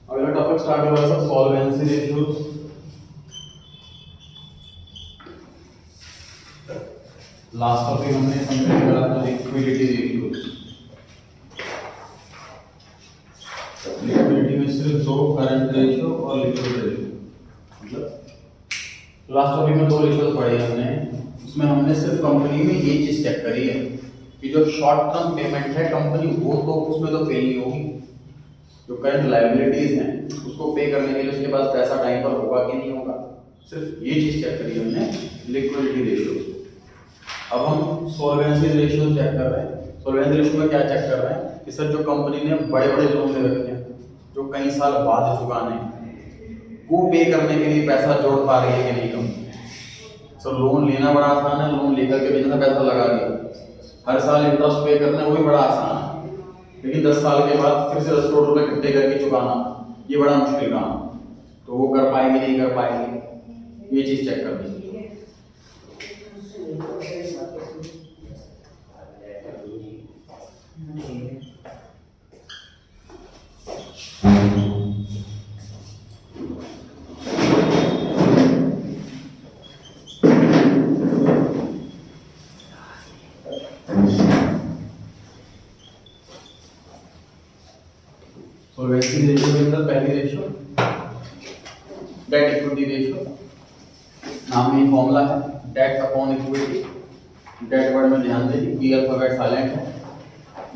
अगला topic start हो रहा है सॉल्वेंसी रेशियोज। लास्ट टॉपिक हमने कंप्लीट करा था लिक्विडिटी रेशियोज। लिक्विडिटी में सिर्फ दो, करंट रेशियो और लिक्विड रेशियो। मतलब लास्ट टॉपिक में दो रेशियोज पढ़े हमने, उसमें हमने सिर्फ कंपनी में ये चीज चेक करी है कि जो शॉर्ट टर्म पेमेंट है कंपनी वो तो उसमें तो फेल नहीं होगी, जो करंट लायबिलिटीज हैं उसको पे करने के लिए उसके पास पैसा टाइम पर होगा कि नहीं होगा, सिर्फ ये चीज चेक करी हमने लिक्विडिटी रेशियो। अब हम सॉल्वेंसी रेशियो चेक कर रहे हैं। सॉल्वेंसी रेशियो में क्या चेक कर रहे हैं कि सर जो कंपनी ने बड़े बड़े लोन ले रखे हैं जो कई साल बाद चुकाने, वो पे करने के लिए पैसा जोड़ पा रही है कि नहीं कंपनी। सर लोन लेना बड़ा आसान है, लोन लेकर के बिना पैसा लगा दिया, हर साल इंटरेस्ट पे करना वो भी बड़ा आसान है, लेकिन 10 साल के बाद फिर से 10 करोड़ रुपए इकट्ठे करके चुकाना ये बड़ा मुश्किल काम है। तो वो कर पाएंगे नहीं कर पाएंगे, ये चीज चेक करनी है। सॉल्वेंसी रेशियो के अंदर पहली रेशियो डेट इक्विटी रेशियो, नाम में फॉर्मूला है debt upon equity. Debt word में ध्यान दें, बी अल्फाबेट साइलेंट है।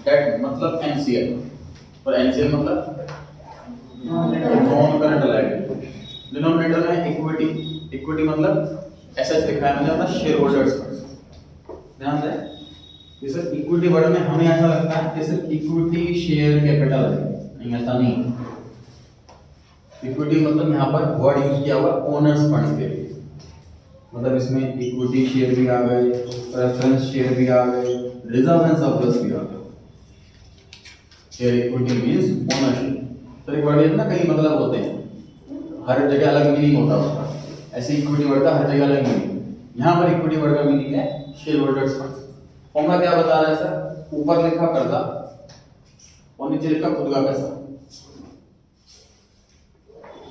डेट मतलब एनसीएल और एनसीएल मतलब नॉन करंट लायबिलिटी। डिनोमिनेटर में इक्विटी, इक्विटी मतलब एसएच लिखा है मैंने अपना शेयर होल्डर्स फंड। ध्यान दें ये सर इक्विटी वर्ड में हमें ऐसा लगता है कि सिर्फ इक्विटी शेयर कैपिटल है, नहीं ऐसा नहीं। इक्विटी मतलब यहाँ पर वर्ड यूज किया हुआ ओनर्स फंड के लिए, मतलब इसमें इक्विटी शेयर भी आ गए, प्रेफरेंस शेयर भी आ गए, रिजर्व एंड सरप्लस भी आ गए। Share equity means ownership. तो एक वर्ड ना कई मतलब होते हैं, हर जगह अलग मीनिंग होता है उसका, ऐसे इक्विटी वर्ड का हर जगह अलग मीनिंग। यहाँ पर इक्विटी वर्ड का मीनिंग है शेयर होल्डर्स फंड। फॉर्मूला क्या बता रहा है सर, ऊपर लिखा कर्जा और नीचे लिखा खुद का पैसा।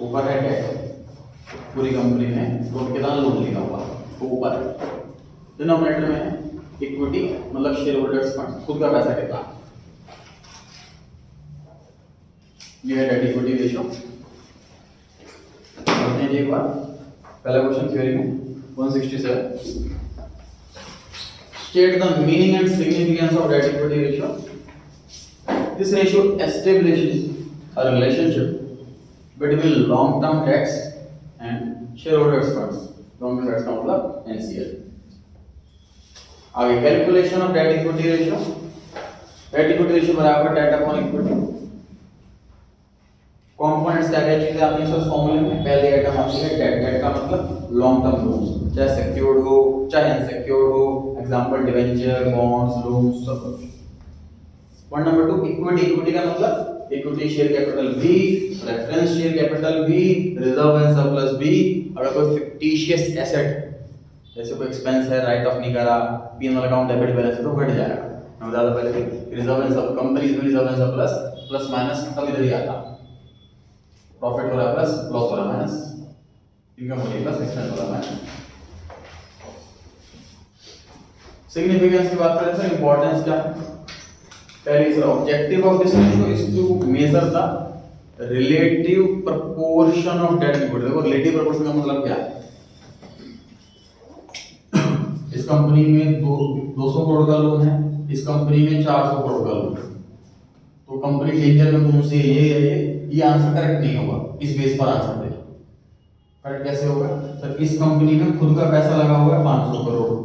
ऊपर है डेट, पूरी कंपनी में लोन कितना लोन लिया हुआ तो ऊपर है। डिनोमिनेटर में है इक्विटी मतलब शेयर होल्डर्स फंड, खुद का पैसा कितना। ये है डेट इक्विटी रेशियो। पढ़ते हैं एक बार पहला क्वेश्चन थ्योरी में 167। State the meaning and significance of debt equity ratio. This ratio establishes a relationship between long-term debts and shareholders funds. Long-term debts का मतलब NCL. आगे calculation of debt equity ratio. Date equity ratio बराबर date upon equity. Components क्या क्या चीजें आती हैं sir फॉर्मूले में। पहले आइटम आती है डेट। डेट का मतलब लॉन्ग टर्म लोन्स, चाहे सिक्योर्ड हो चाहे अनसिक्योर्ड हो, एग्जांपल डिवेंचर, बॉन्ड्स, लोन्स सब कुछ। Point number 2 equity. इक्विटी का मतलब इक्विटी शेयर कैपिटल भी, रेफरेंस शेयर कैपिटल भी, रिजर्व एंड सरप्लस भी। अगर कोई फिक्टिशियस एसेट जैसे कोई एक्सपेंस है राइट ऑफ नहीं करा, पी&एल अकाउंट डेबिट बैलेंस है तो घट जाएगा। हम ज्यादा पहले रिजर्व एंड सब कंपनीज में reserve and surplus plus minus सब इधर ही आता, प्रॉफिट हो रहा प्लस लॉस हो रहा माइनस, इनकम हो रही प्लस एक्सपेंस हो रहा माइनस। सिग्निफिकेंस की बात करें सर इंपॉर्टेंस क्या है। पहले sir objective of this ratio is to measure the relative proportion of debt equity. देखो रिलेटिव प्रोपोर्शन का मतलब क्या है। इस कंपनी में 200 करोड़ का लोन है, इस कंपनी में 400 करोड़ का लोन है, तो कंपनी डेंजर में कौन सी है ये आंसर करेक्ट नहीं होगा। इस बेस पर आंसर दे करेक्ट कैसे होगा सर। इस कंपनी में खुद का पैसा लगा हुआ है 500 करोड़,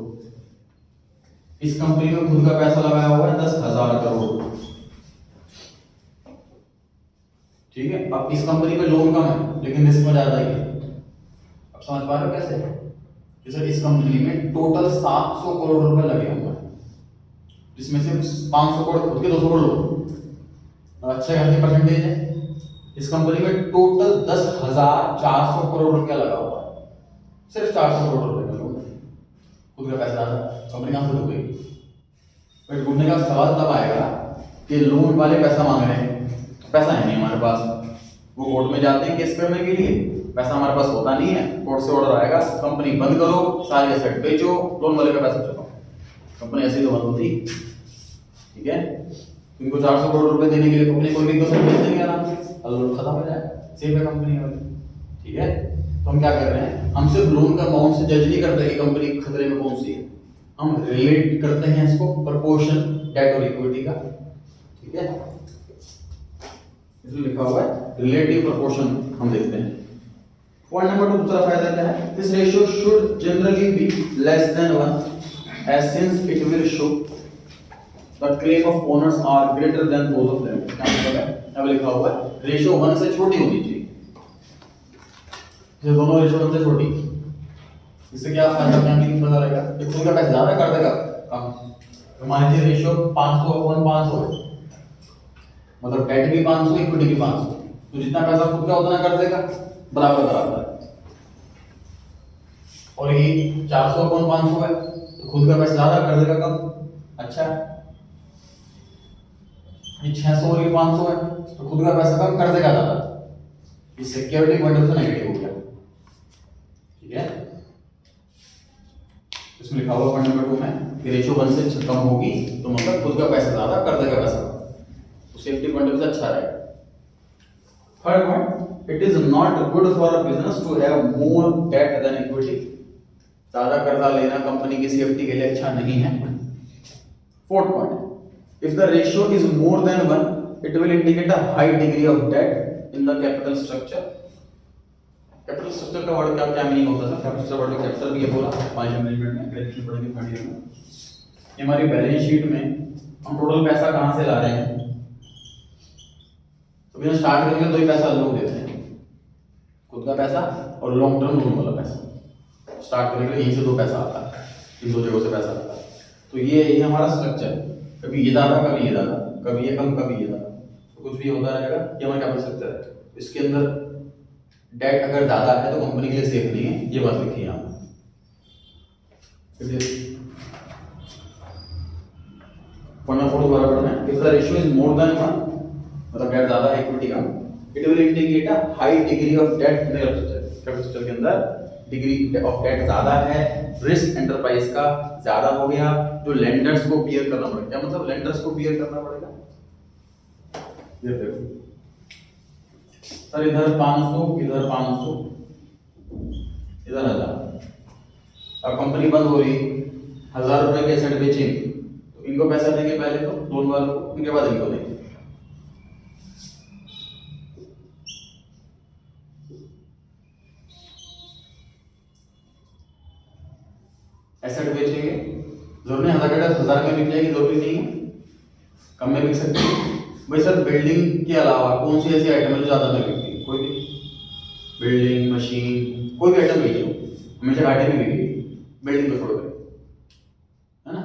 इस कंपनी में खुद का पैसा लगाया हुआ है 10,000 करोड़, ठीक है। अब इस कंपनी में लोन कम है लेकिन रिस्क में ज्यादा है। अब समझ पा रहे हो कैसे कि सर इस कंपनी में टोटल 700 करोड़ रुपए लगे हुए हैं, जिसमें से 500 करोड़ खुद के 200 करोड़ लोन। अच्छा खासी परसेंटेज है। इस कंपनी में टोटल 10,400 करोड़ रुपया लगा हुआ है, सिर्फ 400 करोड़ रुपए का लोन खुद का पैसा कंपनी कहां से हो गई। बट घूमने का सवाल तब आएगा कि लोन वाले पैसा मांग रहे हैं, पैसा है नहीं हमारे पास, वो कोर्ट में जाते हैं केस करने के लिए, पैसा हमारे पास होता नहीं है, कोर्ट से ऑर्डर आएगा कंपनी बंद करो, सारे एसेट बेचो, लोन वाले का पैसा चुकाओ। कंपनी ऐसे ही तो बंद होती, ठीक है। इनको 400 करोड़ रुपए देने के लिए कंपनी कोई भी तो बेच देंगे आराम से, लोन खत्म हो जाएगा, सेफ है कंपनी वाली, ठीक है। तो हम क्या कर रहे हैं, हम सिर्फ लोन का अमाउंट से जज नहीं करते कि कंपनी खतरे में कौन सी है, हम रिलेट करते हैं इसको प्रपोर्शन डेट और इक्विटी का, ठीक है। इसमें लिखा हुआ है रिलेटिव प्रोपोर्शन, हम देखते हैं। पॉइंट नंबर 2 दूसरा फायदा क्या है, this ratio should generally be less than 1 as since it will show the claim of owners are greater than those of them. क्या मतलब है, अब लिखा हुआ है रेशियो 1 से छोटी होनी चाहिए, ये दोनों रेशियो 1 से छोटी, इससे क्या फायदा फैमिली को पता लगेगा कि खुद का पैसा ज्यादा कर देगा कम। तो मान लीजिए रेशियो 500/500 है, मतलब डेट भी 500 इक्विटी भी 500, तो जितना पैसा खुद का उतना कर देगा, बराबर बराबर। और ये 400/500 है, तो खुद का पैसा ज्यादा कर देगा कम, अच्छा। ये 600 और ये 500 है, तो खुद का पैसा कम कर देगा ज्यादा, ये सिक्योरिटी पॉइंट ऑफ व्यू से नेगेटिव हो गया, ठीक है। इसमें लिखा हुआ पॉइंट नंबर 2 में कि रेशियो 1 से कम होगी तो मतलब खुद का पैसा ज्यादा कर देगा पैसा, तो सेफ्टी पॉइंट ऑफ व्यू से अच्छा रहेगा। Third point, it is not good for a business to have more debt than equity, ज्यादा कर्जा लेना कंपनी की सेफ्टी के लिए अच्छा नहीं है। Fourth point, if the ratio is more than 1 it will indicate a high degree of debt in the capital structure. Capital structure का वर्ड क्या मीनिंग होता है, कैपिटल स्ट्रक्चर वर्ड कैपिटल भी है बोला फाइनेंशियल मैनेजमेंट में, ग्रेजुएशन पढ़ेंगे third year में। ये हमारी बैलेंस शीट में हम टोटल पैसा कहां से ला रहे हैं, तो बिना स्टार्ट करके दो ही पैसा लोग देते हैं, खुद का पैसा और लॉन्ग टर्म लोन वाला पैसा। स्टार्ट करने के लिए यहीं से दो पैसा आता है, इन दो जगहों से पैसा आता है। तो ये हमारा स्ट्रक्चर, कभी ये ज्यादा कभी ये ज्यादा, कभी ये कम कभी ये ज्यादा, तो कुछ भी होता रहेगा, ये हमारा कैपिटल स्ट्रक्चर है। इसके अंदर डेट अगर ज्यादा है तो कंपनी के लिए सेफ नहीं है, ये बात लिखी है यहाँ। पॉइंट नंबर 4 दोबारा पढ़ना है, if the ratio is more than 1 मतलब डेट ज्यादा है इक्विटी का, it will indicate a high degree of debt in the capital structure के अंदर डिग्री ऑफ डेट ज्यादा है, रिस्क एंटरप्राइज का ज्यादा हो गया, जो लेंडर्स को बियर करना पड़ेगा। क्या मतलब लेंडर्स को बियर करना पड़ेगा, ये देखो सर इधर 500 इधर 500 इधर 1000, अब कंपनी बंद हो रही, 1000 रुपए के एसेट बेचेंगे तो इनको पैसा देंगे पहले तो लोन वालों को, इनके बाद इनको देंगे। एसेट बेचेंगे, जरूरी नहीं 1000 में बिक जाएगी, जरूरी नहीं है, कम में बिक सकती है भाई। सर बिल्डिंग के अलावा कौन सी ऐसी आइटम है जो ज्यादा में बिकती है, कोई भी बिल्डिंग मशीन कोई भी आइटम बेचो हमेशा घाटे में बिकेगी, बिल्डिंग को छोड़ कर, है ना।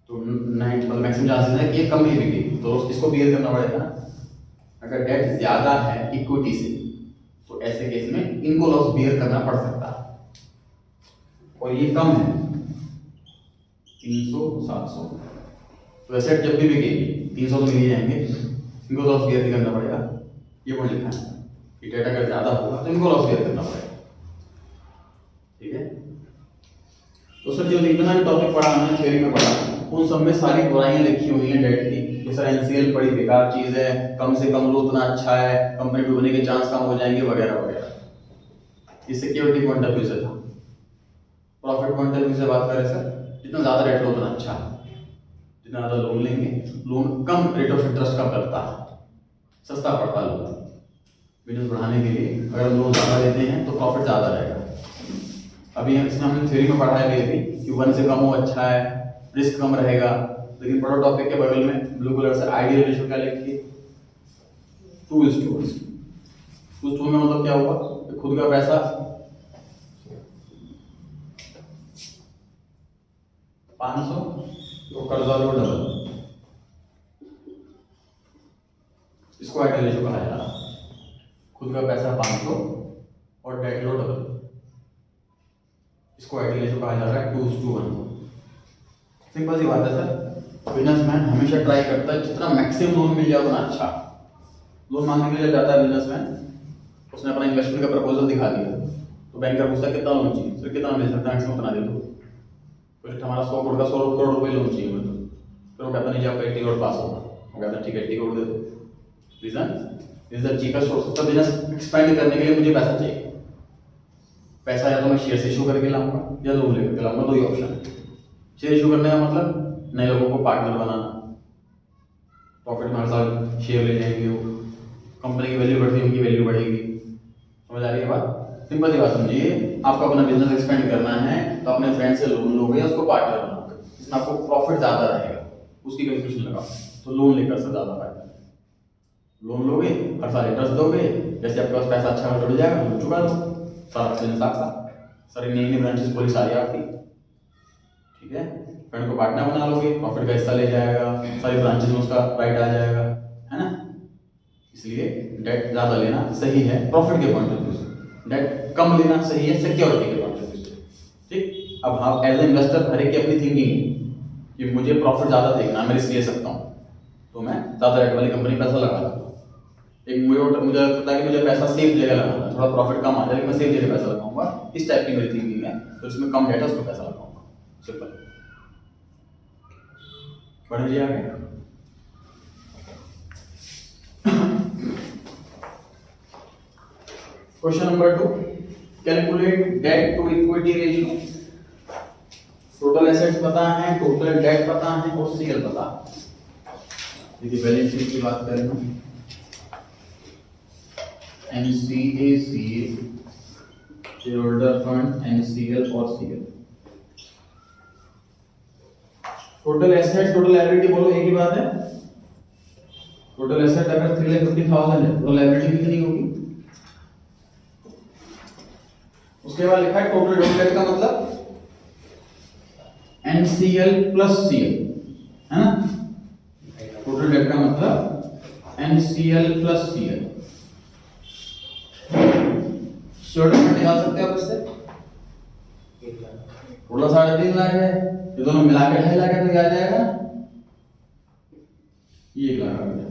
तो 9 मतलब मैक्सिमम चांसेस है कि ये कम में बिकेगी, तो इसको बियर करना पड़ेगा ना। अगर डेट ज्यादा है इक्विटी से तो ऐसे केस में इनको लॉस बियर करना पड़ सकता है, और ये कम है 300 700, तो एसेट जब भी बिकेगी 300 तो मिल ही जाएंगे, इनको लॉस बियर करना पड़ेगा। ये पॉइंट लिखा है कि डेटा अगर ज्यादा होगा तो इनको लॉस बियर करना पड़ेगा, ठीक है। तो सर जो इतना भी टॉपिक पढ़ा हमने थ्योरी में पढ़ा, उन सब में सारी बुराइयां लिखी हुई हैं डेट की, कि सर एनसीएल बड़ी बेकार चीज है, कम से कम लो उतना अच्छा है, कंपनी डूबने के चांस कम हो जाएंगे वगैरह वगैरह। ये सिक्योरिटी पॉइंट ऑफ व्यू से था। प्रॉफिट पॉइंट ऑफ व्यू से बात करें सर, जितना ज्यादा रेट लो उतना अच्छा है, जितना ज्यादा लोन लेंगे, loan come rate of interest का करता है, सस्ता पड़ता है लोन। बिजनेस बढ़ाने के लिए अगर लोन ज्यादा लेते हैं तो प्रॉफिट ज्यादा रहेगा। अभी इसमें हमने थ्योरी में पढ़ा है कि 1 से कम हो अच्छा है, रिस्क कम रहेगा, लेकिन बड़ा टॉपिक के बगल में ब्लू कलर से आइडियल रेशियो क्या लिखी, 2:1। 2:2 में मतलब क्या हुआ, खुद का पैसा 500 तो कर्जा लो डबल, इसको आइडियल रेशियो कहा जा रहा है। खुद का पैसा 500 और डेट लो डबल, इसको आइडियल रेशियो कहा जा रहा है 2:1। सिंपल सी बात है सर, बिजनेसमैन हमेशा ट्राई करता है जितना मैक्सिमम लोन मिल जाए उतना अच्छा। लोन मांगने के लिए जाता है बिजनेसमैन, उसने अपना इन्वेस्टमेंट का प्रपोजल दिखा दिया, तो बैंकर पूछता है कितना लोन चाहिए, सर कितना मिल सकता है, मैक्सिमम उतना दे दो। फिर हमारा 100 करोड़ का 100 करोड़ रुपये लोन चाहिए मुझे, फिर वो कहता नहीं जी आपका 80 करोड़ पास होगा, वो कहता ठीक है 80 करोड़ दे दो। Reason is the cheapest source of the business expand करने के लिए मुझे पैसा चाहिए। पैसा या तो मैं शेयर इशू करके लाऊंगा या लोन लेकर लाऊंगा, दो ही ऑप्शन है। शेयर इशू करने का मतलब नए लोगों को पार्टनर बनाना, प्रॉफिट में हर साल शेयर ले जाएंगे, वो कंपनी की वैल्यू बढ़ती है उनकी वैल्यू बढ़ेगी। समझ आ रही है बात? सिंपल सी बात समझिए, आपको अपना बिजनेस एक्सपेंड करना है तो अपने फ्रेंड से लोन लोगे, उसको पार्टनर बनाओगे, जिसमें आपको प्रॉफिट ज्यादा रहेगा, उसकी कैलकुलेशन लगाओ। तो लोन लेकर से ज्यादा फायदा है। लोन लोगे, हर साल इंटरेस्ट दोगे, जैसे आपके पास पैसा अच्छा जुड़ जाएगा लोन चुका दो, सारा बिजनेस आपका, सारी नई नई ब्रांचेस पूरी सारी आपकी। ठीक है, फ्रेंड को पार्टनर बना लोगे, प्रॉफिट का हिस्सा ले जाएगा, सारी ब्रांचेस में उसका राइट आ जाएगा, है ना। इसलिए डेट ज्यादा लेना सही है प्रॉफिट के पॉइंट ऑफ व्यू से, डेट कम लेना सही है सिक्योरिटी के पॉइंट ऑफ व्यू से। ठीक, अब हाँ एज ए इन्वेस्टर हर एक की अपनी थिंकिंग है कि मुझे प्रॉफिट ज्यादा देखना है, मैं रिस्क ले सकता हूँ, तो मैं ज्यादा रेट वाली कंपनी पैसा लगा सकता हूँ। एक मुझे लगता है कि मुझे पैसा सेफ जगह लगाना है, थोड़ा प्रॉफिट कम आ जाए लेकिन मैं सेफ जगह पैसा लगाऊंगा, इस टाइप की मेरी थिंकिंग है, तो इसमें कम डेटा उसमें पैसा लगाऊंगा। सिंपल। बढ़िए आगे। Question number 2, calculate debt to equity ratio. Total assets पता है, टोटल डेट पता है और सीएल पता है। देखिए बैलेंस शीट की बात करें हम, NCA, share holder fund, NCL और CL। Total assets total liability बोलो एक ही बात है। टोटल एसेट अगर 3,50,000 है तो लायबिलिटी कितनी होगी? उसके बाद लिखा है टोटल डेट का मतलब NCL प्लस CL, है ना। टोटल डेट का मतलब NCL plus CL। Share holder fund निकाल सकते हो आप इससे, टोटल 3.5 लाख है, ये दोनों मिला के 2.5 लाख है, तो क्या आ जाएगा? ये 1 लाख आ गया।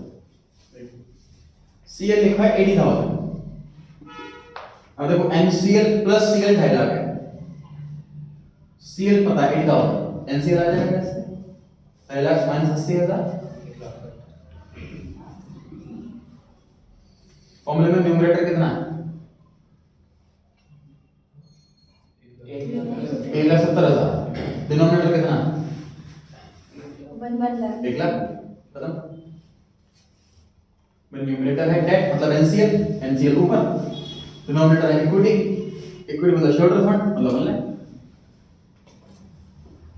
CL लिखा है 80,000। अब देखो NCL प्लस CL 2.5 लाख है, CL पता है 80,000, NCL आ जाएगा इससे 2.5 लाख माइनस 80,000। फॉर्मूले में न्यूमरेटर कितना है? 1,70,000। डिनोमिनेटर कितना? 1 लाख। खत्म। न्यूमरेटर है डेट मतलब NCL ऊपर, डिनोमिनेटर है इक्विटी, इक्विटी मतलब शेयर होल्डर फंड मतलब 1 लाख।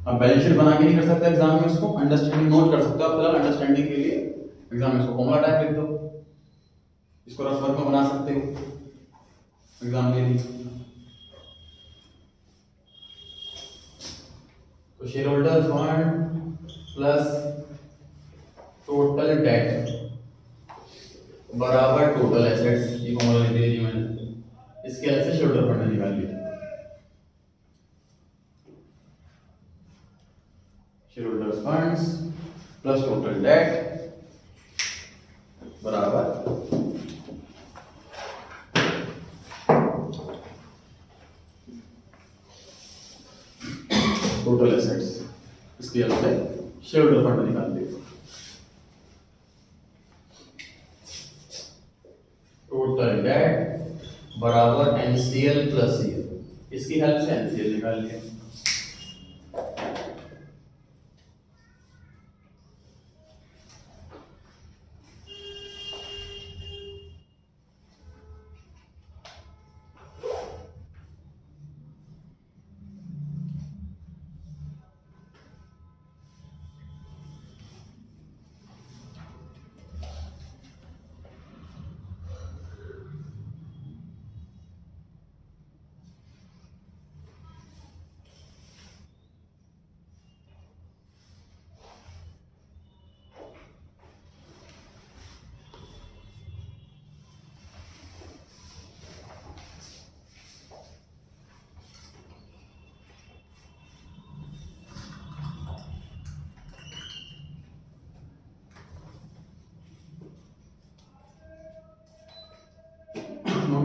अब बैलेंस शीट बना के नहीं कर सकते एग्जाम में, इसको अंडरस्टैंडिंग नोट कर सकते हो आप, फिलहाल अंडरस्टैंडिंग के लिए एग्जाम में इसको फॉर्मूला टाइप लिख दो, इसको रफ वर्क में बना सकते हो एग्जाम के लिए। तो share holder fund plus total debt बराबर टोटल एसेट्स, ये फॉर्मूला लिख दिया जी मैंने, इसके हेल्प से शेयर होल्डर फंड निकाल लिया। Shareholders funds plus total debt बराबर टोटल एसेट्स, इसकी हेल्प से शेयरहोल्डर फंड निकाल दिए। टोटल डेट बराबर NCL प्लस CL, इसकी हेल्प से NCL निकाल लिया।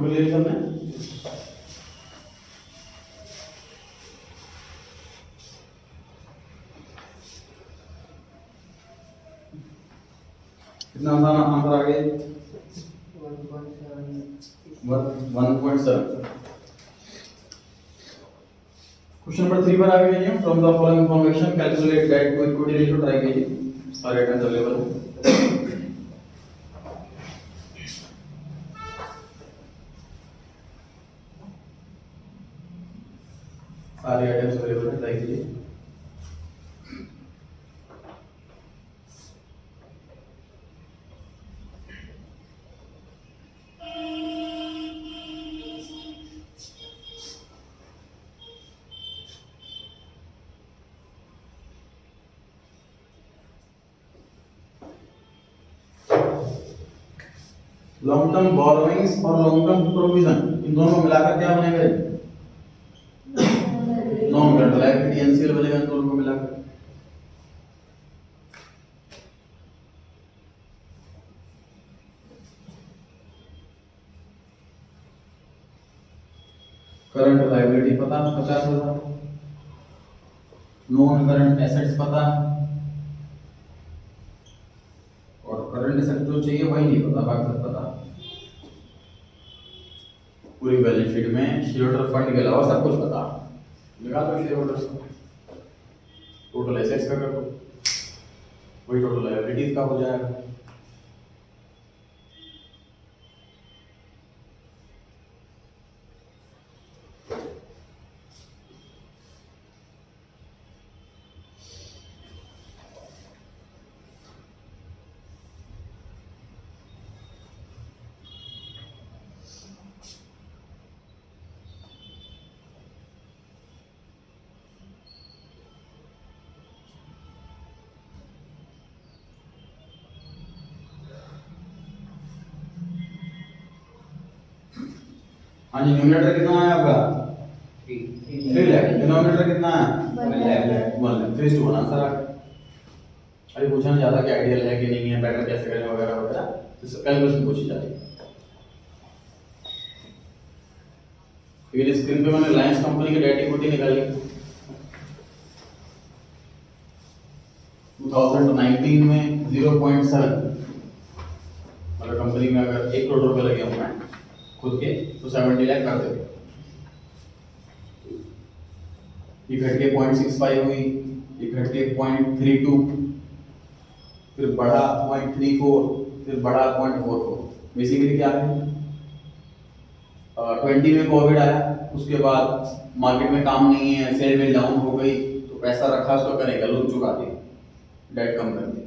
नोट कर लिया सबने? कितना आंसर आ गया? 1.7। क्वेश्चन नंबर 3 पर आ गए हैं। From the following information calculate debt to equity ratio try कीजिए। सारे आइटम्स अवेलेबल हैं। सारे आइटम्स अवेलेबल हैं, ट्राई कीजिए। लॉन्ग टर्म बोरोइंग्स और लॉन्ग टर्म प्रोविजन, इन दोनों को मिलाकर क्या बनेगा? नॉन करंट लायबिलिटी एनसीएल बनेगा इन दोनों को मिलाकर। करंट लायबिलिटी पता 50,000, नॉन करंट एसेट्स पता, और करंट एसेट जो चाहिए वही नहीं पता, बाकी सब पता। पूरी बैलेंस शीट में शेयर होल्डर फंड के अलावा सब कुछ पता। लगा दो शेयर होल्डर्स को, टोटल एसेट्स का कर दो, वही टोटल लायबिलिटीज का हो जाएगा। हाँ जी, न्यूमरेटर कितना है आपका? 3 लाख। डिनोमिनेटर कितना है? 1 लाख। 3:1 आंसर आ गया। अभी पूछना ज्यादा कि आइडियल है कि नहीं है, बेटर कैसे करें वगैरह वगैरह, तो कैलकुलेशन पूछी जाती है। फिर स्क्रीन पे मैंने रिलायंस कंपनी की डेट इक्विटी निकाली 2019 में 0.7। अगर कंपनी में अगर 1 करोड़ रुपए लगे होंगे खुद के तो 70 लाख कर देते। ये घट के 0.65 हुई, ये घट के 0.32, फिर बढ़ा 0.34, फिर बढ़ा 0.44। बेसिकली क्या है, 20 में कोविड आया, उसके बाद मार्केट में काम नहीं है, सेल वेल डाउन हो गई, तो पैसा रखा उसको करेगा, लोन चुका दिया, डेट कम कर दिया।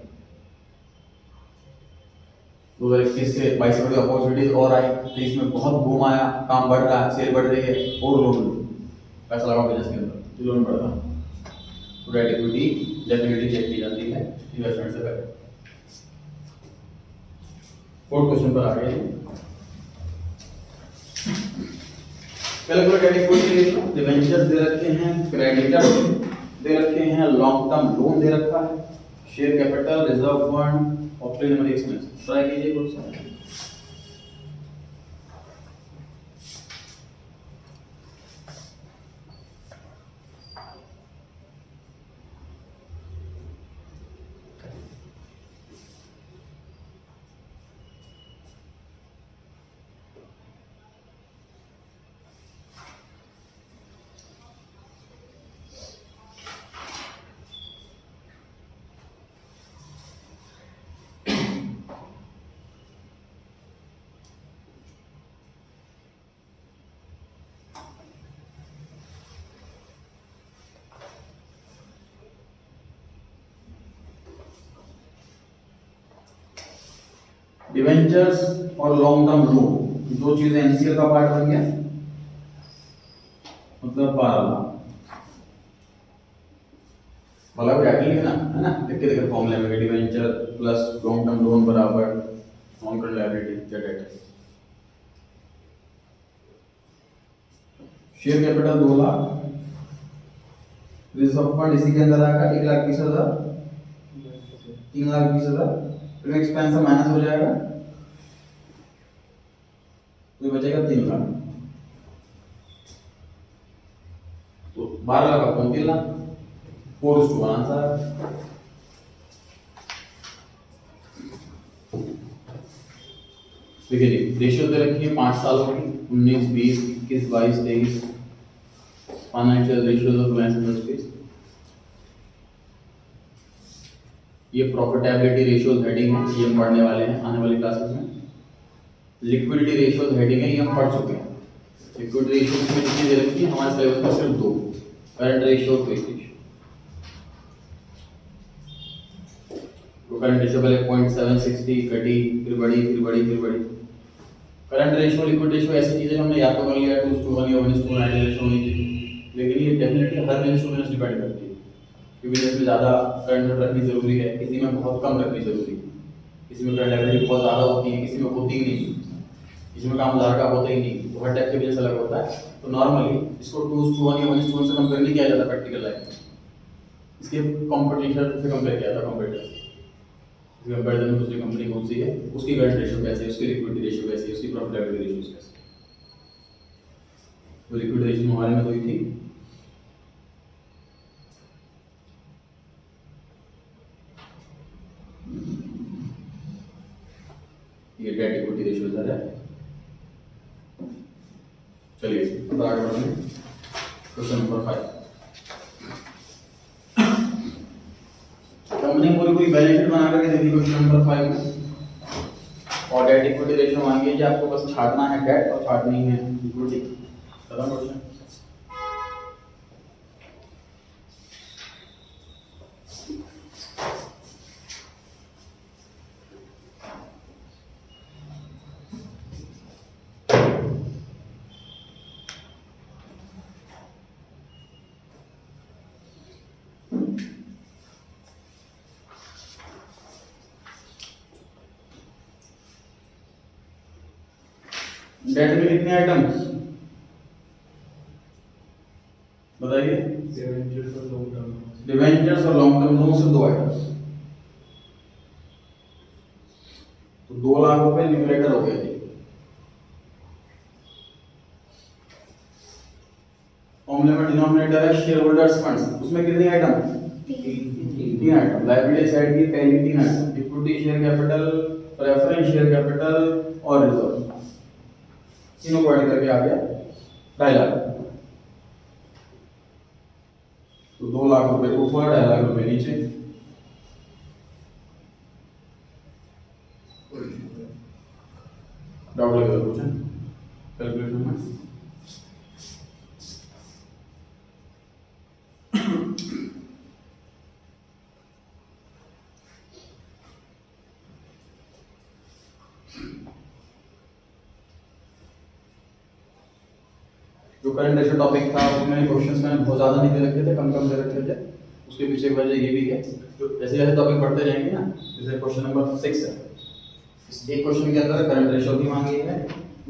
2021 से 22 में अपॉर्चुनिटीज और आई, 23 में बहुत बूम आया, काम बढ़ रहा है, सेल बढ़ रही है, और लोन पैसा लगा बिजनेस के अंदर, लोन बढ़ रहा है, तो डेट इक्विटी डेफिनेटली चेक की जाती है इन्वेस्टमेंट से पहले। फोर्थ क्वेश्चन पर आ गए हैं। Calculate debt equity ratio. Debentures दे रखे हैं, क्रेडिटर दे रखे हैं, लॉन्ग टर्म लोन दे रखा है, share capital, reserve fund, operating number expense. Try कीजिए क्वेश्चन। डिवेंचर्स और लॉन्ग टर्म लोन, दो चीजें एनसीएल का पार्ट बन गया, मतलब 12 लाख। वाला भी आगे लिखना है ना, लिख के देखो फॉर्मूले में, debenture plus long term loan बराबर नॉन करंट लायबिलिटी या debt. Share capital 2 lakh, reserve fund इसी के अंदर आएगा 1,20,000, 3,20,000, फिर एक्सपेंस माइनस हो जाएगा तो ये बचेगा 3 लाख। तो 12 लाख अपॉन 3 लाख, 4:1 आंसर। देखिए जी, रेशियो दे रखी है 5 सालों की, 19, 20, 21, 22, 23 financial ratios of Reliance industries. ये प्रॉफिटेबिलिटी रेशियोज हेडिंग है, ये हम पढ़ने वाले हैं आने वाली क्लासेस में। लिक्विडिटी रेशियोज हेडिंग है, ये हम पढ़ चुके हैं। लिक्विडिटी रेशियोज में कितनी दे रखी है हमारे सिलेबस में? सिर्फ 2, करंट रेशियो और क्विक रेशियो। तो करंट रेशियो पहले 0.760 घटी, फिर बढ़ी, फिर बढ़ी, फिर बढ़ी। करंट रेशियो लिक्विड रेशियो ऐसी चीजें हमने याद तो कर लिया 2:1 या 1:1 आइडियल रेशियो होनी चाहिए, लेकिन ये डेफिनेटली हर बिजनेस टू बिजनेस डिपेंड करती है कि बिजनेस में ज़्यादा करंट रखनी जरूरी है, किसी में बहुत कम रखनी जरूरी है, किसी में करंट लायबिलिटी बहुत ज़्यादा होती है, किसी में होती ही नहीं, किसी में काम उधार का होता ही नहीं। तो हर टाइप के बिजनेस अलग होता है। तो नॉर्मली इसको 2:1 या 1:1 से कंपेयर नहीं किया जाता प्रैक्टिकल लाइफ में, इसके कॉम्पिटिशन से कंपेयर किया जाता कंपेटिटर। कंपेरिजन में दूसरी कंपनी कौन सी है, उसकी करंट रेशियो कैसे है, उसकी लिक्विडिटी रेशियो कैसे है, उसकी प्रॉफिटेबिलिटी रेशियो कैसे है। तो लिक्विडिटी रेशियो हमारे में हुई थी ये डेट इक्विटी रेशियो इधर है। चलिए अब आगे बढ़ते हैं क्वेश्चन नंबर 5। कंपनी पूरी बैलेंस शीट बना करके दे दी क्वेश्चन नंबर 5 में, और डेट इक्विटी रेशियो मांगी है कि आपको बस छाटना है डेट और छाटनी है इक्विटी। खत्म क्वेश्चन। डेट में कितने आइटम्स बताइए? डिवेंचर्स और लॉन्ग टर्म दोनों से 2 आइटम्स। तो 2 लाख रुपए न्यूमरेटर हो गया जी। फॉर्मूले में डिनोमिनेटर है शेयर होल्डर्स फंड्स, उसमें कितने आइटम? 3 आइटम। लायबिलिटी साइड की पहली 3 item, equity share capital, preference share capital और रिजर्व, तीनों को ऐड करके आ गया 2.5 लाख। तो 2 लाख रुपए ऊपर, 2.5 लाख रुपए नीचे। डाउट लगेगा क्वेश्चन कैलकुलेशन में? जो करंट रेशियो टॉपिक था उसमें क्वेश्चंस मैंने बहुत ज़्यादा नहीं दे रखे थे, कम कम दे रखे थे। उसके पीछे की वजह ये भी है, जो जैसे जैसे टॉपिक पढ़ते जाएंगे ना, जैसे क्वेश्चन नंबर 6 है, इस एक क्वेश्चन के अंदर करंट रेशियो भी मांगी है,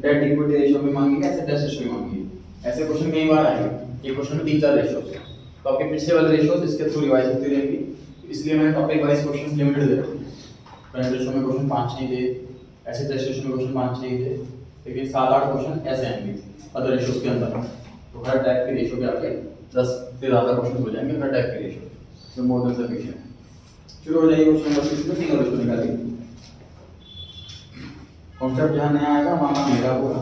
डेट इक्विटी रेशियो भी मांगी है, एसेट रेशियो भी मांगी है। ऐसे क्वेश्चन कई बार आएंगे। ये क्वेश्चन में 3-4 रेशियोज हैं, तो आपके पिछले वाले रेशियोज इसके थ्रू रिवाइज होती रहेंगी, इसलिए मैंने टॉपिक वाइज क्वेश्चंस लिमिटेड दे रखे हैं। करंट रेशियो में क्वेश्चन 5-6 थे, एसेट रेशियो में क्वेश्चन 5-6 थे, लेकिन 7-8 क्वेश्चन ऐसे आएंगे अदर रेशियोज के अंदर। तो हर टाइप के रेशियो के आपके 10 से ज़्यादा क्वेश्चन हो जाएंगे हर टाइप के रेशियो, तो मोर देन सफिशिएंट। शुरू हो जाइए क्वेश्चन नंबर 6 में। सिंगल रेशियो निकालिए। कॉन्सेप्ट जहाँ नया आएगा वहाँ मेरा होगा,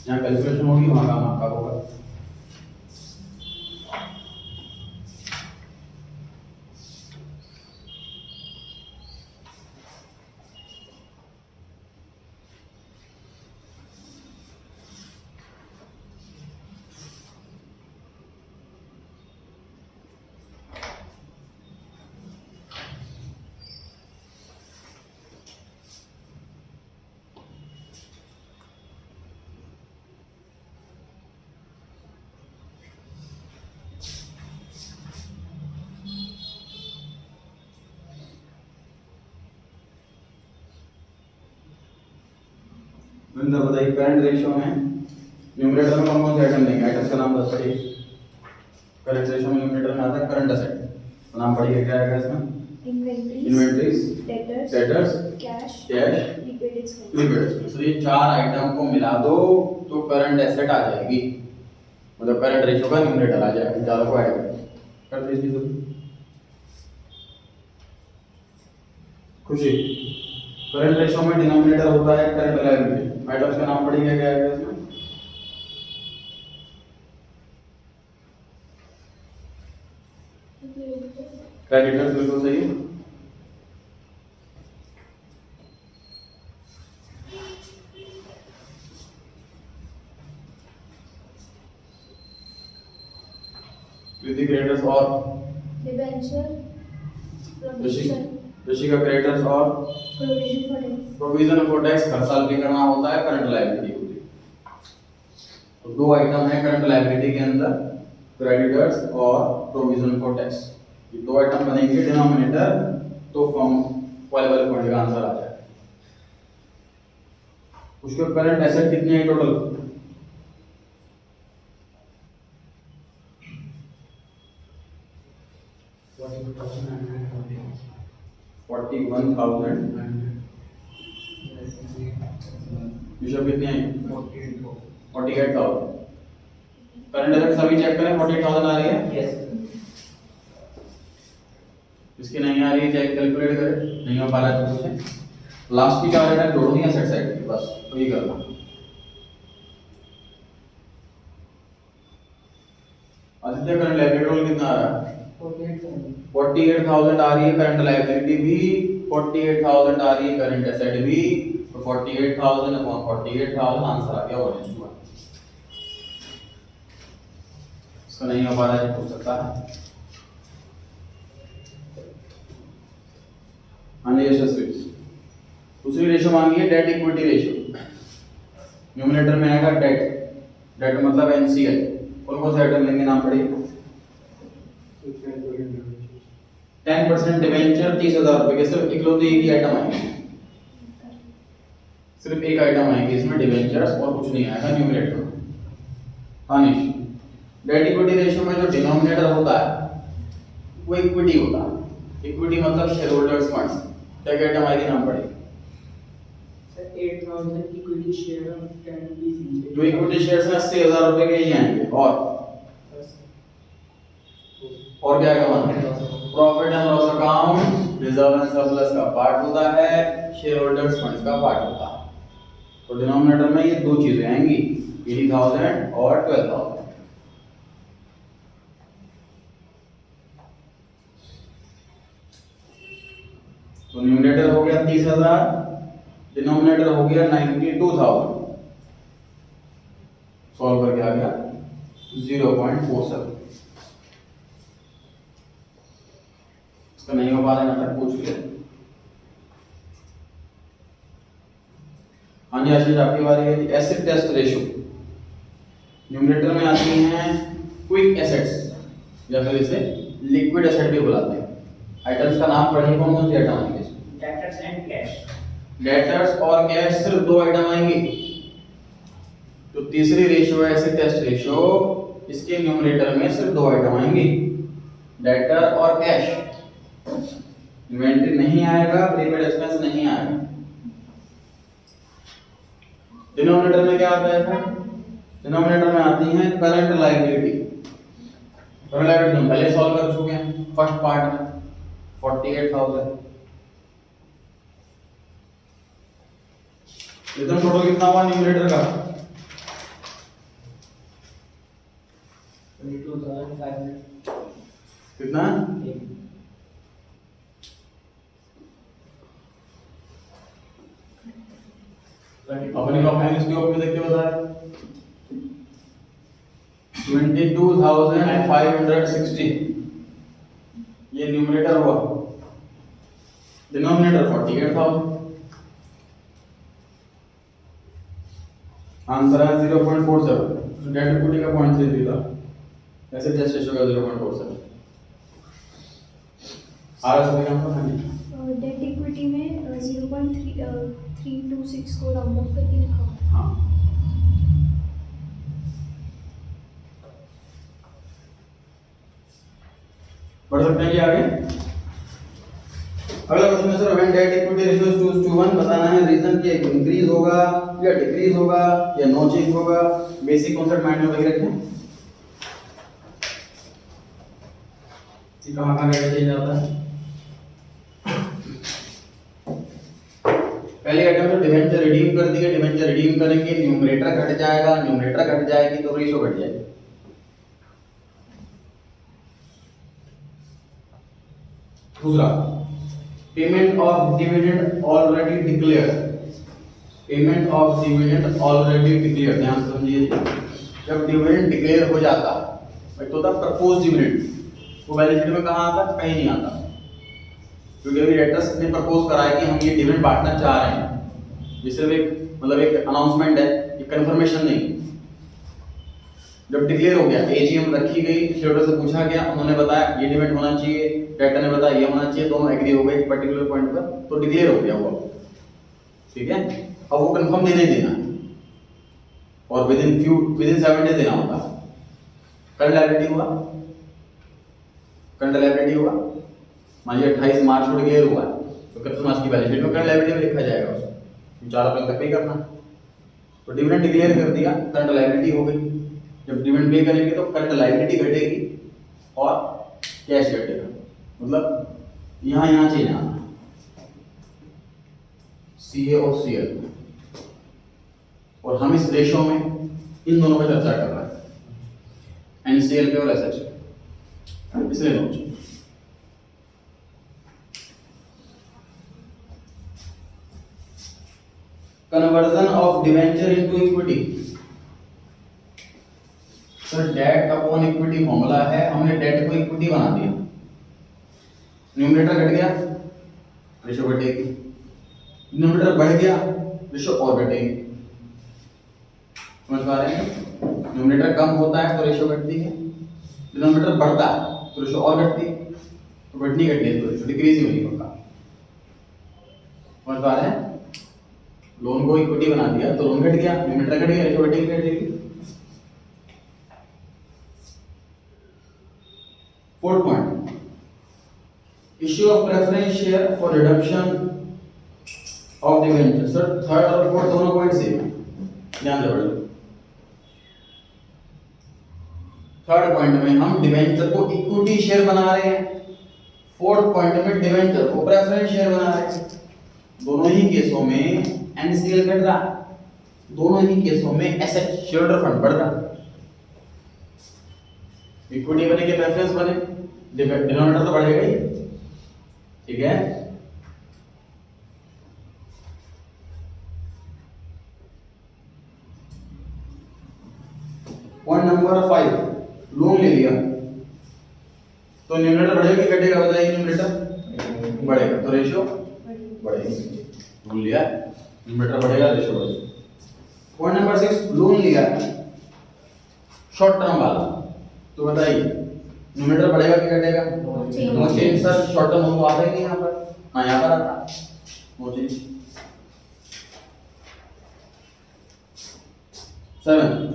जहाँ कैलकुलेशन होगी वहाँ काम आपका होगा। बिंदु बताइए करंट रेशियो में न्यूमरेटर में कौन से आइटम लेंगे? आइटम्स का नाम बताइए। करंट रेशियो में न्यूमरेटर में आता है करंट असेट, नाम पढ़िए, क्या आएगा इसमें? Inventories, debtors, cash, liquid expense. तो ये चार आइटम को मिला दो तो करंट एसेट आ जाएगी, मतलब करंट रेशियो का न्यूमरेटर आ जाएगा। इन चारों को ऐड कर दीजिए। खुशी, करंट रेशियो में डिनोमिनेटर होता है करंट लायबिलिटी। आइटम्स का नाम पढ़िए, क्या आएगा इसमें? क्रेडिटर्स, बिल्कुल सही है। कृति क्रेडिटर्स और डिबेंचर, ऋषि का क्रेडिटर्स और प्रोविजन फॉर टैक्स हर साल पे करना होता है, करंट लायबिलिटी होती है। तो दो आइटम है करंट लायबिलिटी के अंदर, क्रेडिटर्स और प्रोविजन फॉर टैक्स। ये दो आइटम बनेंगे डिनोमिनेटर, तो फॉर्म वाले पॉइंट का आंसर आ जाएगा। उसके करंट एसेट कितनी है टोटल? ऋषभ कितनी आई? 48,000। करंट एसेट सभी चेक करें, 48,000 आ रही है? यस। इसकी नहीं आ रही है, चेक कैलकुलेट करें, नहीं हो पा रहा है तो पूछें। लास्ट की क्या रेट है, जोड़नी है सेट साइड की, बस तो ये करना। आदित्य करंट लायबिलिटी कितना आ रहा है? 48,000 आ रही है करंट लायबिलिटी भी, 48,000 आ रही है करंट एसेट भी, तो 48,000 अपॉन 48,000 आंसर आ गया 1:1। इसका नहीं हो पा रहा है, पूछ सकता है। हाँ जी यशस्वी, दूसरी रेशियो मांगी है डेट इक्विटी रेशियो। न्यूमरेटर में आएगा डेट, डेट मतलब एनसीएल। कौन कौन से आइटम लेंगे, नाम पढ़िए। 10% डिवेंचर 30,000 रुपए के, सिर्फ इकलौती एक ही आइटम आएंगे, सिर्फ एक आइटम आएंगे इसमें डिवेंचर्स, और कुछ नहीं आएगा न्यूमरेटर में। हानिश, डेट इक्विटी रेशियो में जो डिनोमिनेटर होता है वो इक्विटी होता है। इक्विटी मतलब शेयर होल्डर्स फंड्स। क्या क्या आइटम आएगी, नाम पढ़िए। Sir 8,000 equity share can be seen. जो इक्विटी शेयर्स में 80,000 रुपए के ही आएंगे, और क्या आएगा? Profit and loss account, reserve and surplus का पार्ट होता है, शेयर होल्डर्स फंड्स का पार्ट होता है। तो डिनोमिनेटर में ये दो चीजें आएंगी, 80,000 और 12,000। तो न्यूमरेटर हो गया 30,000, डिनोमिनेटर हो गया 92,000। सॉल्व करके आ गया 0.47। इसका नहीं हो पा रहा है, पूछ लिया। हाँ जी आशीष, आपकी बारी है। एसिड टेस्ट रेशियो न्यूमरेटर में आती हैं क्विक एसेट्स, या फिर इसे लिक्विड एसेट भी बुलाते हैं। आइटम्स का नाम पढ़िए, कौन कौन से आइटम आएंगे इसमें? Debtors and cash. डेटर्स और कैश, सिर्फ दो आइटम आएंगे। तो तीसरी रेशियो है एसिड टेस्ट रेशियो, इसके न्यूमरेटर में सिर्फ दो आइटम आएंगे, डेटर और कैश। इन्वेंट्री नहीं आएगा, प्रीपेड एक्सपेंस नहीं आएगा। डिनोमिनेटर में क्या आता है? डिनोमिनेटर में आती है करंट लायबिलिटी। करंट लायबिलिटी हम पहले सॉल्व कर चुके हैं फर्स्ट पार्ट में, 48,000। एकदम टोटल कितना हुआ न्यूमरेटर का? 22,500। कितना? अपने कॉपी में देख के बताया 22,560। ये न्यूमरेटर हुआ, डिनोमिनेटर 48,000। आंसर है 0.47। डेट इक्विटी का 0.33 था, ऐसे टेस्ट रेशियो का 0.47। आ रहा सभी का? डेट इक्विटी में 0.326 को राउंड ऑफ करके लिखा हुआ है। हाँ, पढ़ सकते हैं जी आगे। अगला क्वेश्चन है sir, when date equity ratio is 2:1 बताना है रीजन कि इंक्रीज होगा या डिक्रीज होगा या नो चेंज होगा। बेसिक कांसेप्ट माइंड में रखें कि कहां डेट चेंज आता है। पहले आइटम में डिवेंचर रिडीम कर दिया, डिवेंचर रिडीम करेंगे न्यूमरेटर घट जाएगा, न्यूमरेटर घट जाएगी तो रेशियो घट जाएगी। दूसरा, payment of dividend already declared, payment of dividend already declared, ध्यान से समझिए। जब डिविडेंड डिक्लेयर हो जाता है तो होता प्रपोज डिविडेंड, वो बैलेंस शीट में कहां आता? कहीं नहीं आता, क्योंकि अभी डेटर्स ने प्रपोज करा है कि हम ये डिविडेंड बांटना चाह रहे हैं। ये सिर्फ एक मतलब एक अनाउंसमेंट है, एक कंफर्मेशन नहीं। जब डिक्लेयर हो गया, एजीएम रखी गई, शेयरहोल्डर से पूछा गया, उन्होंने बताया ये डिविडेंड होना चाहिए, डेटर ने बताया ये होना चाहिए, दोनों एग्री हो गए एक पर्टिकुलर पॉइंट पर, तो डिक्लेयर हो गया वो। ठीक है, अब वो कंफर्म देना ही देना है और विद इन 7 डेज देना होता है। करंट लायबिलिटी हुआ, करंट लायबिलिटी हुआ, मान लीजिए 28 मार्च को डिक्लेयर हुआ है तो 31 मार्च की बैलेंस शीट में करंट लायबिलिटी में लिखा जाएगा उसको, 4 अप्रैल तक पे करना। तो डिविडेंड डिक्लेयर कर दिया, करंट लायबिलिटी हो गई। जब डिविडेंड पे करेंगे तो करंट लायबिलिटी घटेगी और कैश घटेगा, मतलब यहाँ चेंज आना, CA और CL, और हम इस रेशो में इन दोनों पर चर्चा कर रहे हैं, NCL पे और SH पे, इसलिए note. Conversion of debenture into equity, sir debt upon equity formula है, हमने डेट को इक्विटी बना दिया, न्यूमरेटर घट गया रेशो घटेगी, न्यूमरेटर बढ़ गया रेशो और घटेगी। समझ पा रहे हैं? न्यूमरेटर कम होता है तो रेशो घटती है, डिनोमिनेटर बढ़ता है तो रेशो और घटती है, तो घटनी घटनी है तो रेशो डिक्रीज ही होगी पक्का। समझ पा रहे हैं? लोन को इक्विटी बना दिया तो लोन घट गया, न्यूमरेटर घट गया, रेशो घटेगी। Fourth point, issue of preference share for redemption of debenture. Sir third और फोर्थ दोनों पॉइंट सेम है, ध्यान से पढ़ो। थर्ड पॉइंट में हम डिवेंचर को इक्विटी शेयर बना रहे हैं, फोर्थ पॉइंट में डिवेंचर को प्रेफरेंस शेयर बना रहे हैं। दोनों ही केसों में NCL घट रहा, दोनों ही केसों में एसेट शेयरहोल्डर फंड बढ़ रहा। इक्विटी बने के प्रेफरेंस बने, डिनोमिनेटर तो बढ़ेगा ही। ठीक है, पॉइंट नंबर 5, लोन ले लिया तो न्यूमरेटर बढ़ेगा कि घटेगा? बताइए, न्यूमरेटर बढ़ेगा तो रेशियो बढ़ेगी। लोन लिया, न्यूमरेटर बढ़ेगा, रेशियो बढ़ेगा। पॉइंट नंबर 6, लोन लिया शॉर्ट टर्म वाला, तो बताइए न्यूमरेटर बढ़ेगा कि घटेगा? No change. Sir short term हमको आता ही नहीं यहाँ पर, हाँ यहाँ पर आता नो चेंज। 7,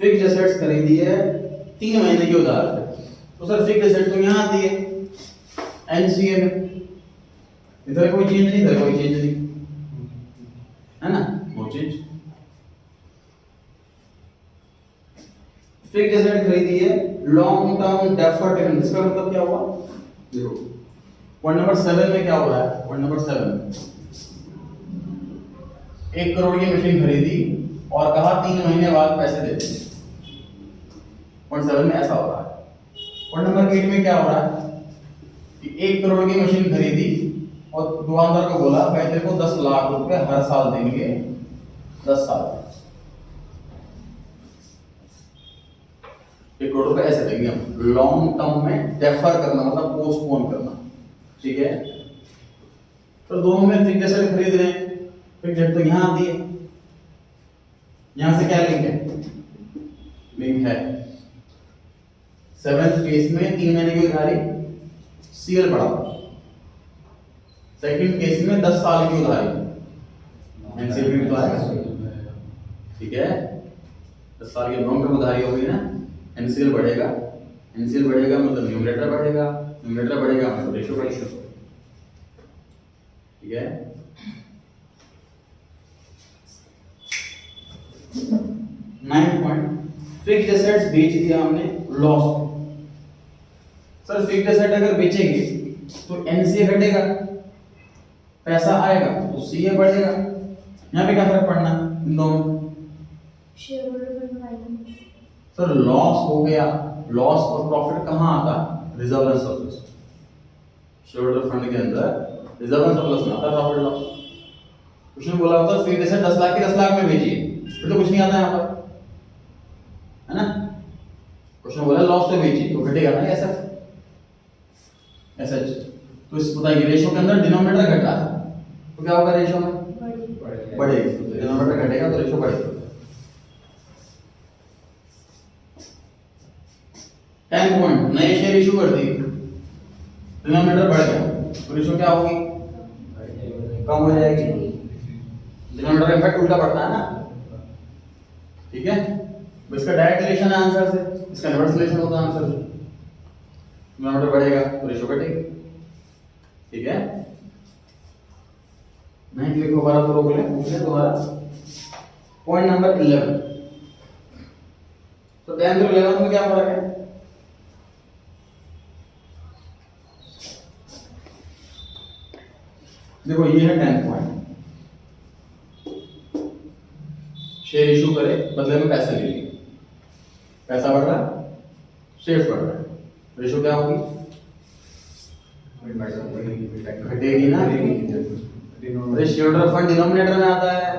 फिक्स्ड एसेट्स खरीदी है 3 महीने की उधार है, तो सर फिक्स्ड एसेट तो यहाँ आती है NCA में, इधर कोई चेंज नहीं, इधर कोई चेंज नहीं, है ना, नो चेंज। फिक्स्ड एसेट खरीदी है लॉन्ग टर्म डेफर्ड पेमेंट, इसका मतलब क्या हुआ? देखो पॉइंट नंबर 7 में क्या हो रहा है? पॉइंट नंबर 7, 1 करोड़ की मशीन खरीदी और कहा 3 महीने बाद पैसे दे देंगे। पॉइंट 7 में ऐसा हो रहा है। पॉइंट नंबर 8 में क्या हो रहा है कि 1 करोड़ की मशीन खरीदी और दुकानदार को बोला भाई तेरे को 10 लाख रुपए हर साल देंगे 10 साल, 1 करोड़ रुपए ऐसे देंगे हम। लॉन्ग टर्म में डेफर करना मतलब पोस्टपोन करना। ठीक है, तो दोनों में फिक्स्ड एसेट खरीद रहे हैं, फिक्स्ड एसेट तो यहाँ आती है, यहां से क्या लिंक है? लिंक है। 7th केस में 3 महीने की उधारी CL बढ़ा, सेकंड केस में 10 साल की उधारी NCL भी तो आएगा। ठीक है, 10 साल की लॉन्ग टर्म उधारी हो गई ना, NCL बढ़ेगा, NCL बढ़ेगा मतलब न्यूमरेटर बढ़ेगा, न्यूमरेटर बढ़ेगा मतलब रेशियो बढ़ेगा, ठीक है। 9 पॉइंट, फिक्स्ड एसेट्स बेच दिया हमने, लॉस। सर फिक्स्ड एसेट अगर बेचेंगे तो एनसीए घटेगा, पैसा आएगा तो सीए बढ़ेगा। यहाँ पे क्या फर्क पड़ना इन दोनों? Share holder fund minus. Sir loss हो गया, लॉस और प्रॉफिट कहाँ आता? Reserve and surplus. Share holder fund के अंदर रिजर्व एंड सरप्लस में आता है प्रॉफिट लॉस। क्वेश्चन बोला होता फिक्स्ड एसेट 10 लाख की 10 लाख में बेचिए, फिर तो कुछ नहीं आता यहाँ पर, है ना। क्वेश्चन बोला लॉस तो बेचिए तो घटेगा ना ऐसा एसएच। तो इस बताइए रेशियो के अंदर डिनोमिनेटर घट रहा है तो क्या होगा रेशियो में? बढ़ेगा। तो डिनोमिनेटर घटेगा तो रेशियो बढ़ेगा। 10 पॉइंट, नए शेयर इशू कर दिए, डिनोमिनेटर बढ़ गया तो रेशियो क्या होगी? कम हो जाएगी। डिनोमिनेटर इफेक्ट उल्टा पड़ता है ना, ठीक है। तो इसका डायरेक्ट रिलेशन है आंसर से, इसका इनवर्स रिलेशन होता है आंसर से। डिनोमिनेटर बढ़ेगा तो रेशियो घटेगी, ठीक है। नहीं क्लिक हो पा रहा तो रोक ले, पूछ ले दोबारा। पॉइंट नंबर 11, तो 10 और 11 में क्या फर्क है? देखो ये है 10 पॉइंट, शेयर इशू करे बदले में पैसे ले लिए, पैसा बढ़ रहा है, शेयर बढ़ रहा है, रेशियो क्या होगी? घटेगी ना। अरे शेयर होल्डर फंड डिनोमिनेटर में आता है,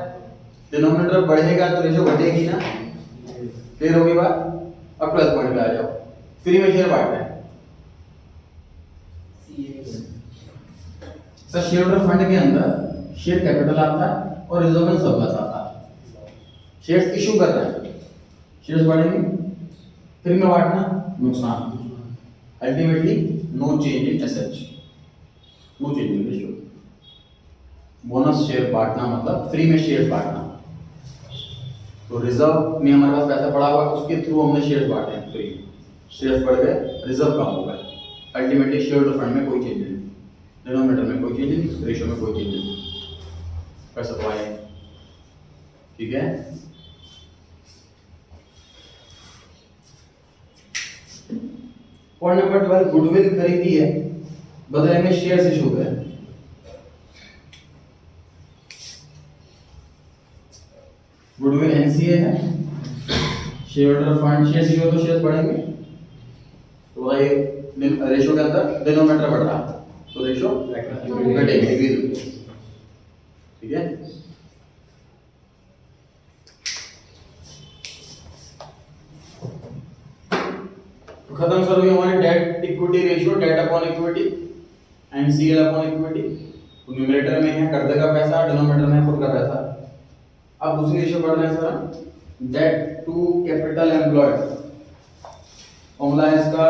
डिनोमिनेटर बढ़ेगा तो रेशियो घटेगी ना। क्लियर होगी बात? अब प्लस पॉइंट पे आ जाओ, फ्री में शेयर बांटना है। सर शेयर होल्डर फंड के अंदर शेयर कैपिटल आता है और रिजर्व एंड सरप्लस आता है। शेयर्स इशू कर रहे हैं, शेयर्स बढ़ेंगे, फ्री में बांटना नुकसान, ultimately no change in assets, no change in ratio. Bonus share बांटना मतलब फ्री में शेयर बांटना। तो रिजर्व में हमारे पास पैसा पड़ा हुआ, उसके थ्रू हमने शेयर बांटे हैं फ्री, शेयर्स बढ़ गए, रिजर्व कम हो गए, अल्टीमेटली शेयर होल्डर फंड में कोई चेंज नहीं, डिनोमिनेटर में कोई चेंज नहीं, रेशियो में कोई चेंज नहीं, पैसा तो आए, ठीक है। पॉइंट नंबर 12, गुडविल खरीदी है, बदले में शेयर्स इशू हुए। गुडविल एनसीए है, share holder fund shares issue तो शेयर्स बढ़ेंगे, तो भाई रेशियो के अंदर डिनोमिनेटर बढ़ रहा है तो रेशियो घटेगी, ठीक है। खत्म करो हमारी debt equity ratio, debt upon equity and CL upon equity. तो न्यूमरेटर में है कर्ज का पैसा, डिनोमिनेटर में है खुद का पैसा। अब दूसरी रेशियो पढ़ रहे हैं sir, debt to capital employed. Formula है इसका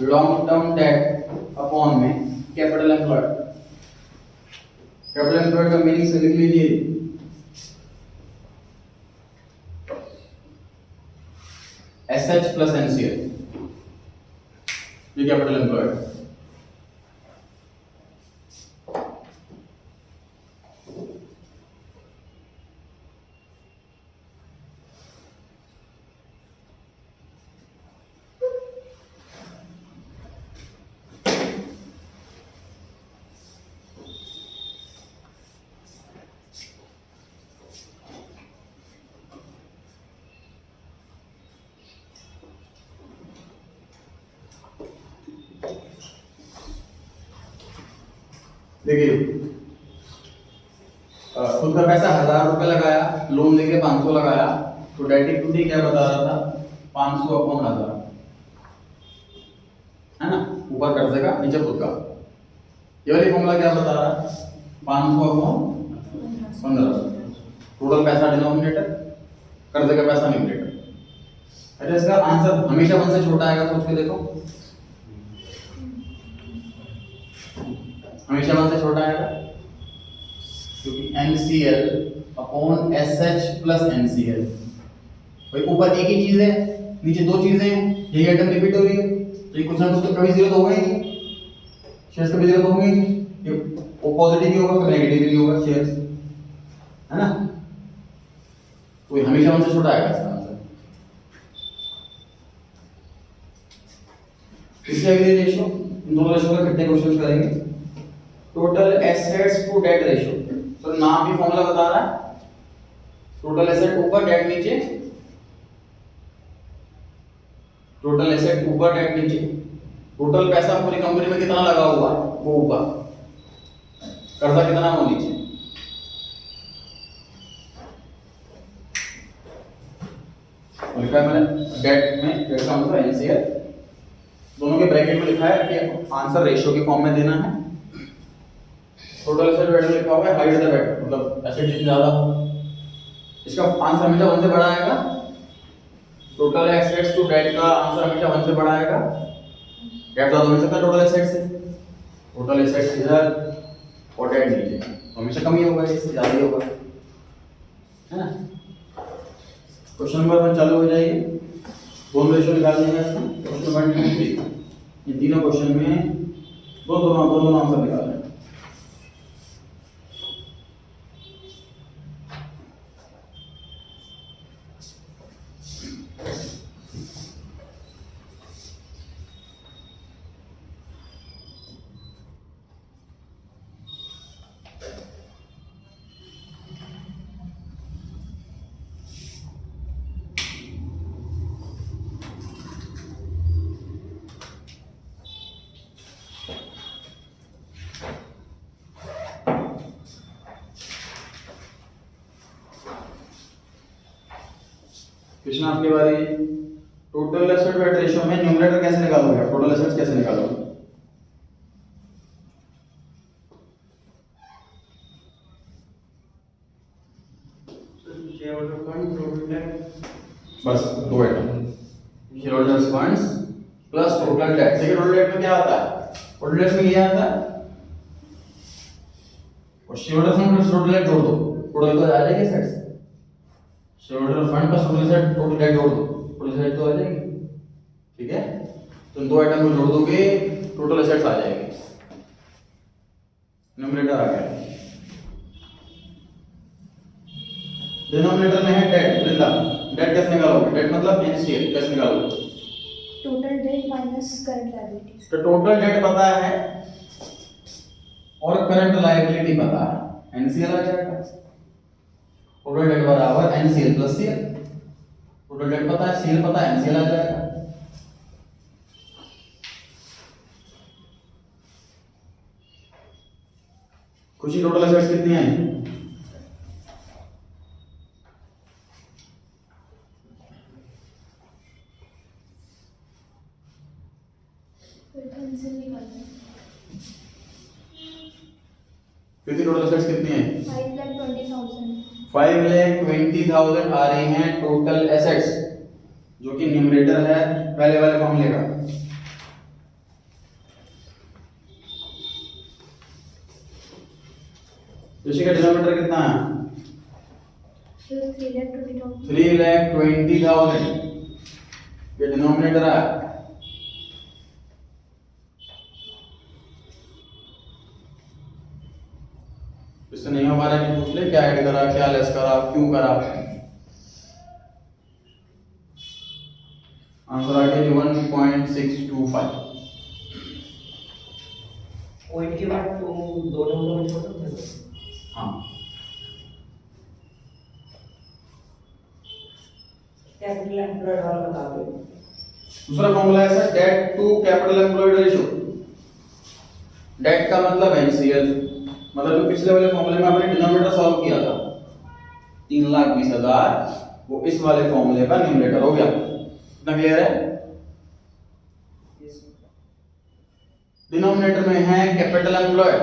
लॉन्ग टर्म डेट अपॉन में कैपिटल एम्प्लॉयड। कैपिटल एम्प्लॉयड का मीनिंग से लिख लीजिए, एसएच प्लस एनसीएल, ये कैपिटल एम्प्लॉयड। देखिए खुद का पैसा 1000 रुपए लगाया, लोन लेके 500 लगाया, तो डेट इक्विटी क्या बता रहा था? 500 अपॉन 1000, है ना। ऊपर कर्ज का, नीचे खुद का। ये वाली फॉर्मूला क्या बता रहा है? 500 अपॉन 1500, टोटल पैसा डिनोमिनेटर, कर्ज का पैसा न्यूमरेटर। अच्छा इसका आंसर हमेशा 1 से छोटा आएगा, सोच के देखो, हमेशा 1 से छोटा आएगा, क्योंकि NCL upon SH plus NCL। भाई ऊपर एक ही चीज है, नीचे दो चीजें हैं, यही आइटम रिपीट हो रही है, तो ये कुछ ना कुछ तो कभी जीरो तो होगा ही नहीं, शेयर्स कभी जीरो तो होंगे ही नहीं, ये वो पॉजिटिव ही होगा कभी नेगेटिव ही होगा शेयर्स, है ना। तो ये हमेशा 1 से छोटा आएगा इसका आंसर। इसके अगले रेशियो, इन दोनों रेशियो का कितने क्वेश्चंस करेंगे। Total assets to debt ratio, तो नाम भी फॉर्मूला बता रहा है, टोटल एसेट ऊपर डेट नीचे, टोटल एसेट ऊपर डेट नीचे, टोटल पैसा पूरी कंपनी में कितना लगा हुआ है वो ऊपर, कर्जा कितना वो नीचे। और लिखा है मैंने डेट में, डेट का मतलब एनसीएल, दोनों के ब्रैकेट में लिखा है कि आंसर रेशियो के फॉर्म में देना है। टोटल एसेट वेट में लिखा हुआ है हाइट द वेट, मतलब एसेट जितनी ज्यादा हो इसका आंसर हमेशा 1 से बड़ा आएगा। टोटल एसेट्स टू डेट का आंसर हमेशा 1 से बड़ा आएगा, डेट ज्यादा हो सकता है टोटल एसेट से, टोटल एसेट्स इधर और डेट नीचे, तो हमेशा कम ही होगा, इससे ज्यादा ही होगा, है ना। क्वेश्चन नंबर 1 चालू हो जाइए, दोनों रेशियो निकाल लेंगे इसका, क्वेश्चन 1 2 3, इन तीनों क्वेश्चन में दोनों आंसर निकालना है। क्वेश्चन आपकी बारी। टोटल एसेट वेट रेशियो में न्यूमरेटर कैसे निकालोगे, टोटल एसेट्स कैसे निकालोगे। बस 2 item, share holders funds plus total date. देखिए टोटल डेट में क्या आता है, टोटल डेट में ये आता है, और share holder fund plus total date जोड़ दो, टोटल तो आ जाएगी sets, share holder fund plus total date जोड़ दो, टोटल डेट तो आ जाएगी, ठीक है। तो इन 2 आइटम को जोड़ दोगे टोटल एसेट्स आ जाएंगे, न्यूमरेटर आ गया। डिनोमिनेटर में है डेट, वृंदा, डेट कैसे निकालोगे, डेट मतलब एनसीएल कैसे निकालोगे। Total date minus current liabilities. तो टोटल डेट पता है और करंट लायबिलिटी पता है, एनसीएल आ जाएगा। टोटल डेट बराबर NCL plus CL, total debt पता है, सीएल पता है, एनसीएल आ जाएगा। खुशी टोटल एसेट्स कितनी है, कितनी टोटल एसेट्स कितनी है, 5,20,000। 5,20,000 आ रही हैं टोटल एसेट्स, जो कि न्यूमरेटर है पहले वाले फॉर्मूले का। इसी का डिनोमिनेटर कितना है, 3,20,000। 3,20,000 ये डिनोमिनेटर है। इससे नहीं हो पा रहा है, पूछ ले क्या ऐड करा, क्या लेस करा, क्यों करा। आंसर आ गया 1.625। पॉइंट के बाद तो 2 नंबर में छोड़ सकते हैं। हाँ, कैपिटल एम्प्लॉयड वाला बता दो। दूसरा फॉर्मूला है sir, debt to capital employed ratio. Debt का मतलब एनसीएल, मतलब जो पिछले वाले फॉर्मूले में आपने डिनोमिनेटर सॉल्व किया था 3,20,000, वो इस वाले फॉर्मूले का न्यूमरेटर हो गया। इतना क्लियर है। डिनोमिनेटर में है कैपिटल एम्प्लॉयड,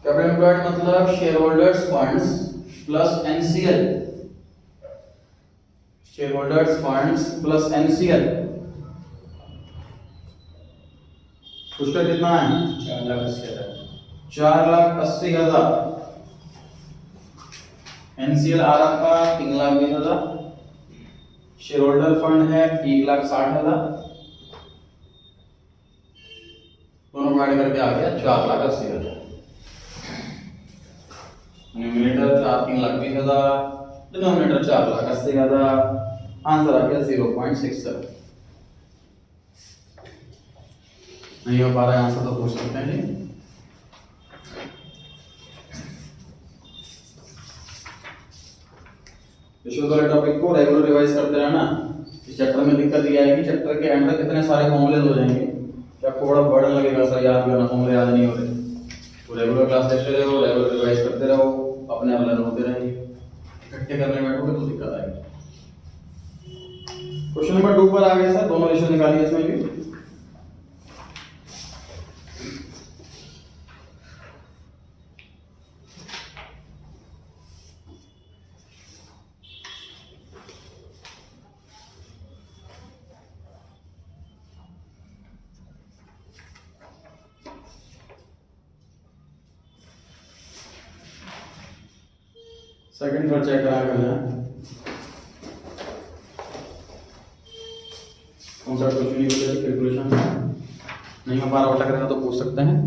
कैपिटल एम्प्लॉयड मतलब share holders funds plus NCL, share holders funds plus NCL. उसका कितना है, 4,80,000। एनसीएल आ रहा था 3,20,000, शेयर होल्डर फंड है 1,60,000, डिवाइड करके आ गया 4,80,000। न्यूमरेटर 4,3,20,000, डिनोमिनेटर 4,80,000, आंसर आ गया 0.67। नहीं हो पा रहा है आंसर तो पूछ सकते हैं जी। विशुद्ध वाले टॉपिक को रेगुलर रिवाइज करते रहना। इस चैप्टर में दिक्कत ये आएगी, चैप्टर के एंड तक कितने सारे फॉर्मूले हो जाएंगे कि आपको बड़ा बर्डन लगेगा, सर याद करना, फॉर्मूले याद नहीं हो रहे। तो रेगुलर क्लास देखते रहो, रेगुलर रिवाइज करते रहो, अपने आप लर्न होते रहेंगे। इकट्ठे करने बैठोगे तो दिक्कत आएगी। क्वेश्चन नंबर 2 पर आ गए सर, दोनों रेशियो निकालिए इसमें भी। सेकंड पर चेक करा करना कौन सा क्वेश्चन कैलकुलेशन नहीं हो पा रहा, अटक रहा तो पूछ सकते हैं।